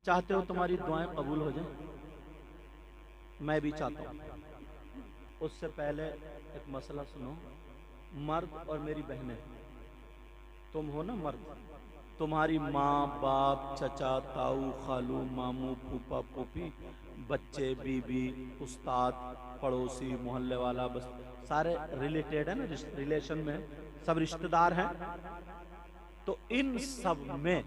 चाहते हो तुम्हारी दुआएं कबूल हो जाए? मैं भी चाहता हूँ। उससे पहले एक मसला सुनो। मर्द और मेरी बहनें, तुम हो ना मर्द, तुम्हारी माँ बाप चचा ताऊ खालू मामू फूफा फूफी बच्चे बीबी उस्ताद पड़ोसी मोहल्ले वाला, बस सारे रिलेटेड है ना, रिलेशन में सब रिश्तेदार हैं। तो इन सब में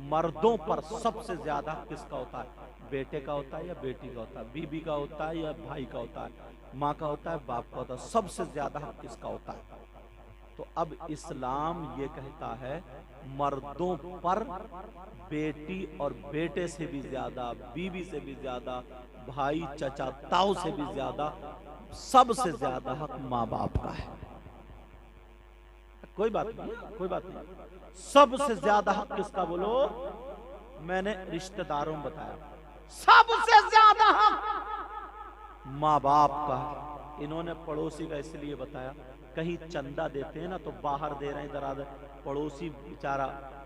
मर्दों पर सबसे ज्यादा किसका होता है? बेटे का होता है या बेटी का होता है? बीबी का होता है या भाई का होता है? माँ का होता है, बाप का होता है? सबसे ज्यादा किसका होता है? तो अब इस्लाम ये कहता है मर्दों पर बेटी और बेटे से भी ज्यादा, बीवी से भी ज्यादा, भाई चचा ताऊ से भी ज्यादा, सबसे ज्यादा हक माँ बाप का है। कोई बात नहीं, कोई बात नहीं। सबसे ज्यादा हक किसका बोलो? मैंने रिश्तेदारों में बताया सबसे ज्यादा हक माँ बाप का। इन्होंने पड़ोसी का इसलिए बताया, कहीं चंदा देते हैं ना तो बाहर दे रहे हैं, इधर आधर, पड़ोसी बेचारा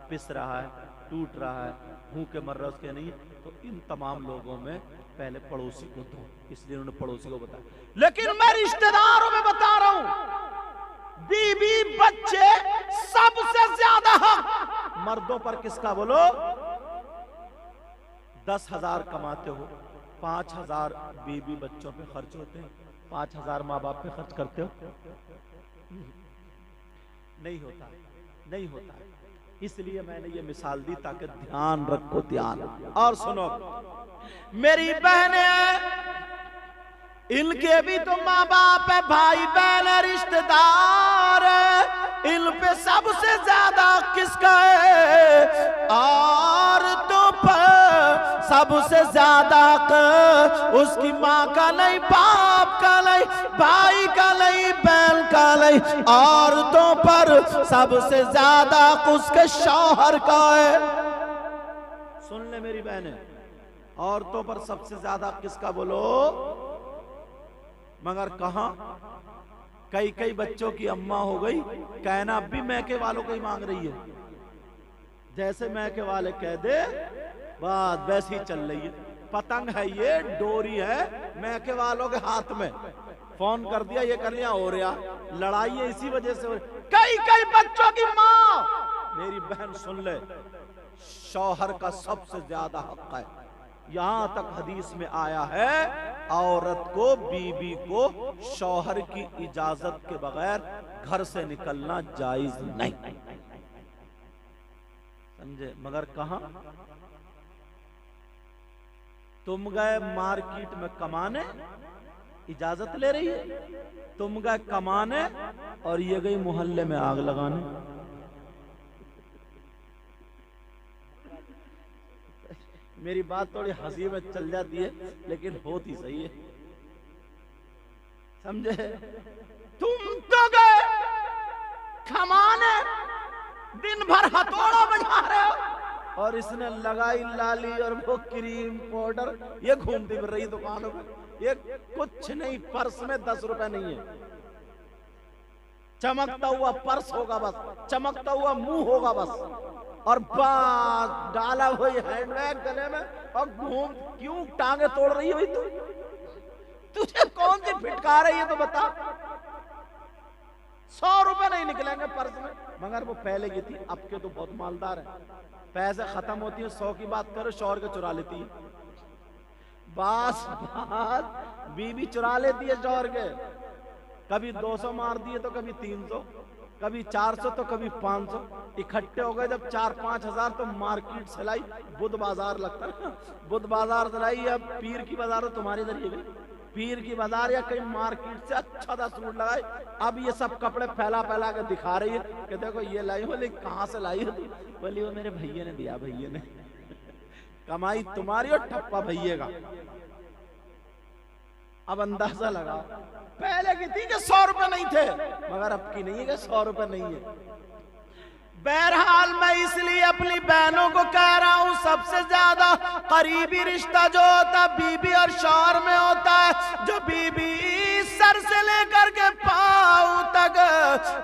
पिस रहा है, टूट रहा है, भूखे मर रहा है, उसके नहीं, तो इन तमाम लोगों में पहले पड़ोसी को दो, इसलिए उन्होंने पड़ोसी को बताया। लेकिन मैं रिश्तेदारों में बता रहा हूं, बीबी बच्चे सबसे ज्यादा हक मर्दों पर किसका बोलो? 10,000 कमाते हो, 5,000 बीबी बच्चों पे खर्च होते हैं, 5,000 माँ बाप पे खर्च करते हो? नहीं होता, नहीं होता। इसलिए मैंने ये मिसाल दी ताकि ध्यान रखो, ध्यान। और सुनो, मेरी बहनें, इनके भी तो माँ बाप है, भाई बहन है, रिश्तेदार है, इन पे सबसे ज्यादा किसका है? और तो सबसे ज्यादा उसकी माँ का नहीं, बाप का नहीं, भाई का नहीं, बहन का नहीं, औरतों पर सबसे ज्यादा उसके शौहर का है। सुन ले मेरी बहनें, औरतों पर सबसे ज्यादा किसका बोलो? मगर कहां? कई कई बच्चों की अम्मा हो गई, कहना अब भी मैके वालों को ही मांग रही है। जैसे मैके वाले कह दे बात वैसी चल रही है। पतंग है ये, डोरी है, मैके वालों के हाथ में, फोन कर दिया, ये कर लिया, हो रहा लड़ाई है, इसी वजह से कई कई बच्चों की माँ। मेरी बहन सुन ले, शौहर का सबसे ज्यादा हक है। यहां तक हदीस में आया है औरत को, बीबी को शौहर की इजाजत के बगैर घर से निकलना जायज नहीं, समझे? मगर कहां? तुम गए मार्केट में कमाने, इजाजत ले रही है, तुम गए कमाने और ये गई मोहल्ले में आग लगाने। मेरी बात थोड़ी हंसी में चल जाती है लेकिन होती सही है, समझे? तुम तो गए कमाने, दिन भर हथौड़ा बजा रहे हो, और इसने लगाई लाली और वो क्रीम पाउडर, ये घूमती फिर रही दुकानों पे, ये कुछ नहीं, पर्स में 10 रुपए नहीं है, चमकता हुआ पर्स होगा बस, चमकता हुआ मुंह होगा बस, और बास डाला हुई हैंडबैग गले में, और घूम। क्यों टांगे तोड़ रही है तू? तुझे कौन सी फिटकार है ये तो बता। 100 रुपए नहीं निकलेंगे पर्स में, मगर वो पहले की थी, अब के तो बहुत मालदार है, पैसे खत्म होती है, 100 की बात करो, शौहर के चुरा लेती है। बास बीबी चुरा लेती है शौहर के, कभी 200 मार दिए तो कभी 300, कभी 400 तो कभी 500, इकट्ठे हो गए जब 4-5 हजार तो मार्केट से लाई, बुध बाजार लगता है, बुध बाजार से लाई। अब पीर की बाजार तो तुम्हारे इधर ही गई, पीर की बाजार या कहीं मार्केट से अच्छा सा सूट लगाए, अब ये सब कपड़े फैला फैला के दिखा रही है कि देखो ये लाई। बोले कहाँ से लाई है? बोली वो मेरे भैया ने दिया, भैया ने। कमाई तुम्हारी और ठप्पा भैया का। अब अंदाजा लगा, पहले की थी कि 100 रुपए नहीं थे, मगर अब की नहीं है कि 100 रुपए नहीं है। बहरहाल मैं इसलिए अपनी बहनों को कह रहा हूं, सबसे ज्यादा करीबी रिश्ता जो होता है बीबी और शौहर में होता है। जो बीबी सर से लेकर के पांव तक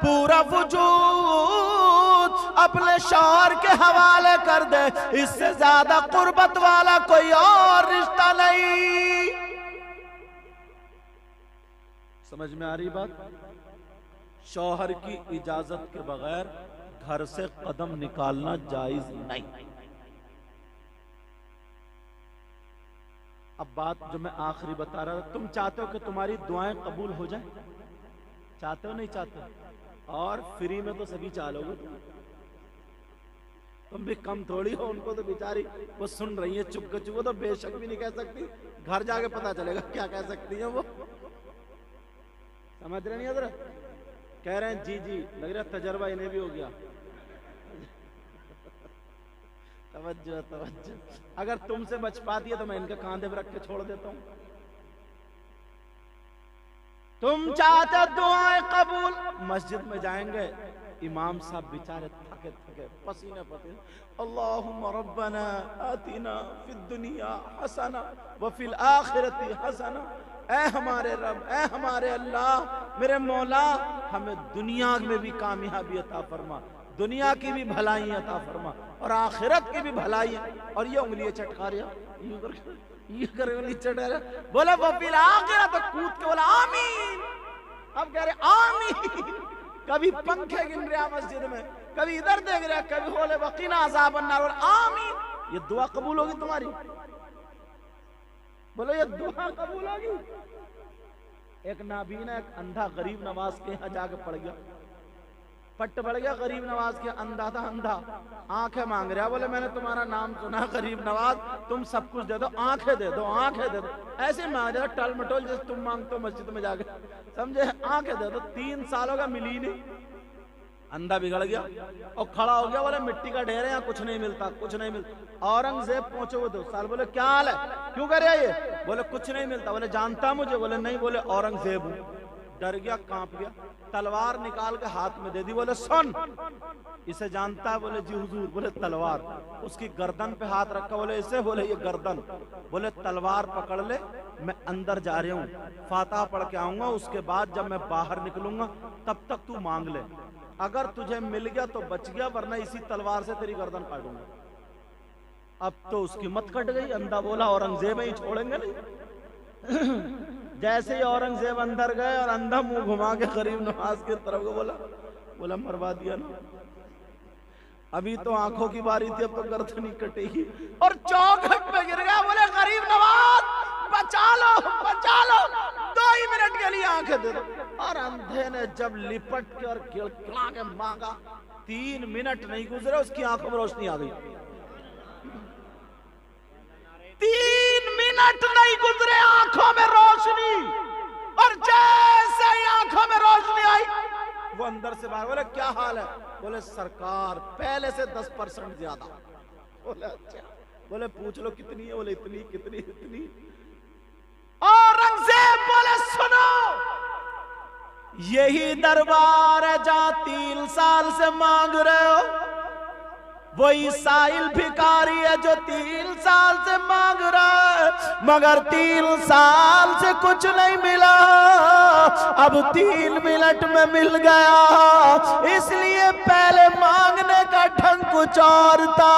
पूरा वजूद अपने शौहर के हवाले कर दे, इससे ज्यादा कुर्बत वाला कोई और रिश्ता नहीं। समझ में आ रही बात? शौहर की इजाजत के बगैर घर से कदम निकालना जायज नहीं। अब बात जो मैं आखिरी बता रहा था, तुम चाहते हो कि तुम्हारी दुआएं कबूल हो जाए? चाहते हो नहीं चाहते? और फ्री में तो सभी चालोगे, तुम भी कम थोड़ी हो। उनको तो बेचारी वो सुन रही है चुप के चुप, वो तो बेशक भी नहीं कह सकती, घर जाके पता चलेगा क्या कह सकती है वो। समझ रहे नहीं हजरत? कह रहे हैं जी जी, लग रहा तजर्बा इन्हें भी हो गया। तवज्जो तवज्जो। अगर तुमसे बच पाती है तो मैं इनके कांधे पर रख के छोड़ देता हूं। तुम चाहते दुआएं कबूल, मस्जिद में जाएंगे, इमाम साहब बेचारे थके थके पसीने पसीने, अल्लाहुम्मा रब्बना आतिना फिद दुनिया हसना व फिल आखिरती हसना, ऐ हमारे रब, ऐ हमारे अल्लाह, मेरे मौला, हमें दुनिया में भी कामयाबी अता फरमा, दुनिया की भी भलाई अता फरमा और आखिरत की भी भलाई। और ये उंगलियां चटका रहा, ये कर उंगली चटा रहा, बोला वो फिल आखिरत, तो कूद के बोला आमीन। अब कह रहे आमीन, कभी पंखे गिन रहा मस्जिद में, कभी इधर देख रहा, कभी बोले वकीना अज़ाब अन्नार, बोले आमीन। ये दुआ कबूल होगी तुम्हारी? बोलो ये दुआ कबूल होगी? एक नाबीना, एक अंधा गरीब नवाज के यहाँ जाके पड़ गया, पट्ट पड़ गया गरीब नवाज के। अंधा था, अंधा, आंखें मांग रहा, बोले मैंने तुम्हारा नाम सुना गरीब नवाज, तुम सब कुछ दे दो, आंखें दे दो, आंखें दे दो। ऐसे मांग रहा टल मटोल जैसे तुम मांगते हो मस्जिद में जाके, समझे? आंखें दे दो। 3 सालों का मिली नहीं, अंधा बिगड़ गया और खड़ा हो गया, बोले मिट्टी का ढेर है, यहाँ कुछ नहीं मिलता, कुछ नहीं मिलता। औरंगजेब पहुंचे वो 2 साल, बोले क्या हाल है, क्यों कर रहे ये? बोले कुछ नहीं मिलता। बोले जानता मुझे? बोले नहीं। बोले औरंगजेब हूं। डर गया, कांप गया, तलवार निकाल के हाथ में दे दी, बोले सुन, इसे जानता है? बोले जी हुजूर। बोले तलवार, उसकी गर्दन पे हाथ रखा, बोले इसे? बोले ये गर्दन। बोले तलवार पकड़ ले, मैं अंदर जा रहा हूँ, फातिहा पढ़ के आऊंगा, उसके बाद जब मैं बाहर निकलूंगा तब तक तू मांग ले, अगर तुझे मिल गया तो बच गया, वरना इसी तलवार से तेरी गर्दन काटूंगा। अब तो उसकी मत कट गई। अंधा बोला औरंगजेब ही छोड़ेंगे नहीं। जैसे ही औरंगजेब अंदर गए और अंधा मुंह घुमा के गरीब नवाज की तरफ को बोला मरवा दिया ना, अभी तो आंखों की बारी थी, अब तो गर्दन ही कटेगी। और चौखट पे गिर गया, बोले गरीब नवाज बचा लो, बचा लो, 2 ही मिनट के लिए आंखें दे दो। और अंधे ने जब लिपट के और गिड़गिड़ा के मांगा, 3 मिनट नहीं गुजरे, उसकी आंखों में रोशनी आ गई। 3 मिनट नहीं गुजरे, आंखों में रोशनी, और जैसे ही आंखों में रोशनी आई, वो अंदर से बाहर। बोले क्या हाल है? बोले सरकार पहले से 10% ज्यादा। बोले अच्छा। बोले पूछ लो कितनी है? बोले इतनी, कितनी, इतनी। औरंगजेब बोले सुनो, यही दरबार है जहां 3 साल से मांग रहे हो, वही साइल भिखारी है जो 3 साल से मांग रहा है, मगर 3 साल से कुछ नहीं मिला, अब 3 मिनट में मिल गया। इसलिए पहले मांगने का ढंग कुछ और था,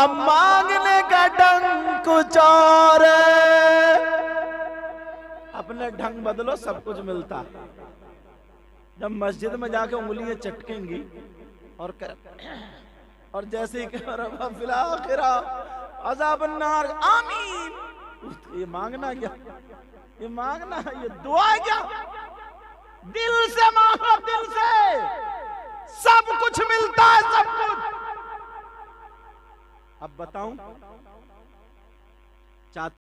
अब मांगने का ढंग कुछ और है। अपने ढंग बदलो, सब कुछ मिलता। जब मस्जिद में जाके उंगलियां चटकेंगी और जैसे ही कह रहा फिल आखिरा अज़ाब अन्नार, आमीन, ये मांगना क्या? ये मांगना, ये दुआ क्या? दिल से मांगो, दिल से सब कुछ मिलता है, सब कुछ। अब बताऊं,